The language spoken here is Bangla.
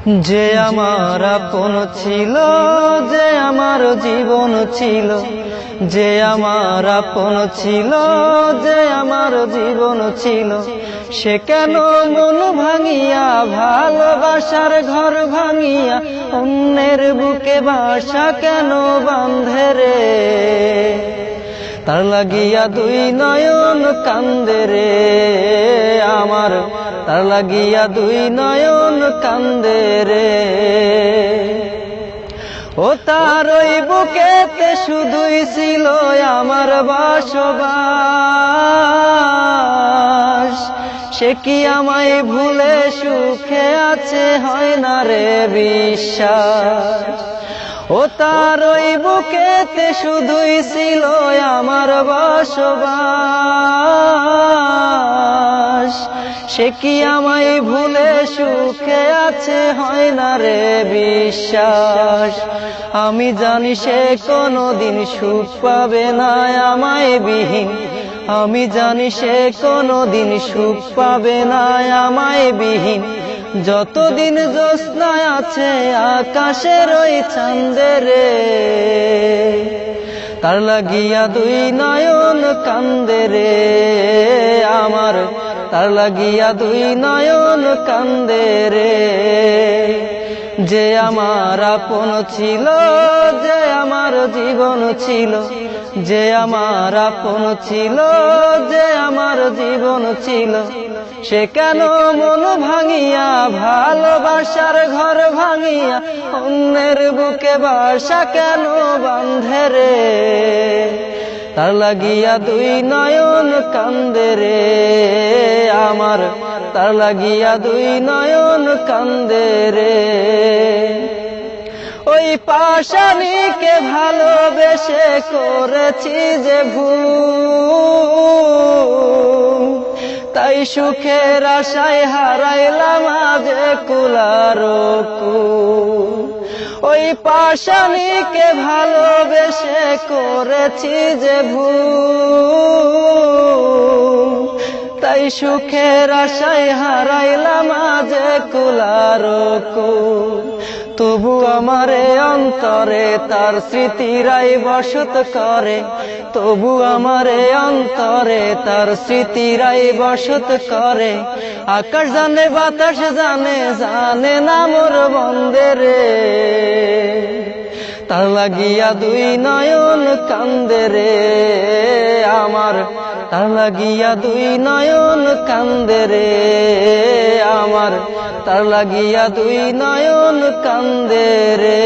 যে আমার আপন ছিল, যে আমার জীবন ছিল, যে আমার আপন ছিল, যে আমার জীবন ছিল, সে কেন মন ভাঙিয়া ভালোবাসার ঘর ভাঙিয়া অন্যের বুকে বাসা কেন বাঁধে রে? তার লাগিয়া দুই নয়ন কান্দে রে আমার, তার লাগিয়া দুই নয়ন কান্দে রে। ও তার ওই বুকেতে শুধুই ছিল আমার বসবাস, সে কি আমায় ভুলে সুখে আছে হয় না রে বিশ্বাস। ও তার ওই বুকেতে শুধুই ছিল আমার বসবাস, সে কি আমায় ভুলে সুখে আছে হয় না রে বিশ্বাস। আমি জানি সে কোনোদিন সুখ পাবে না আমায় বিহীন, আমি জানি সে কোনোদিন সুখ পাবে না আমায় বিহীন। যতদিন জ্যোৎস্নায় আছে আকাশের ওই চাঁদে রে, তার লাগিয়া দুই নয়ন কান্দে রে আমার, তার লাগিয়া দুই নয়ন কান্দে রে। যে আমার আপন ছিল, যে আমার জীবন ছিল, যে আমার আপন ছিল, যে আমার জীবন ছিল, সে কেন মন ভাঙিয়া ভালোবাসার ঘর ভাঙিয়া অন্যের বুকে বাসা কেন বাঁধে রে? তার লাগিয়া দুই নয়ন কান্দে রে আমার, তার লাগিয়া দুই নয়ন কান্দে রে। ওই পাশানিকে ভালোবেসে করেছি যে ভুল, তাই সুখের আশায় হারাইলাম আজে কুলার কুল। ওই পাশানিকে ভালোবেসে করেছি যে ভুল, তাই সুখের আশায় হারাইলাম আজে কুলার কুল। তবু আমারে অন্তরে তার স্মৃতিরাই বসত করে, তবু আমারে অন্তরে তার স্মৃতিরাই বসত করে। আকাশ জানে বাতাস জানে, জানে না মোর বন্দে রে। তার লাগিয়া দুই নয়ন কান্দে রে আমার, তার লাগিয়া দুই নয়ন কান্দে রে আমার, তার লাগিয়া দুই নয়ন কান্দে রে।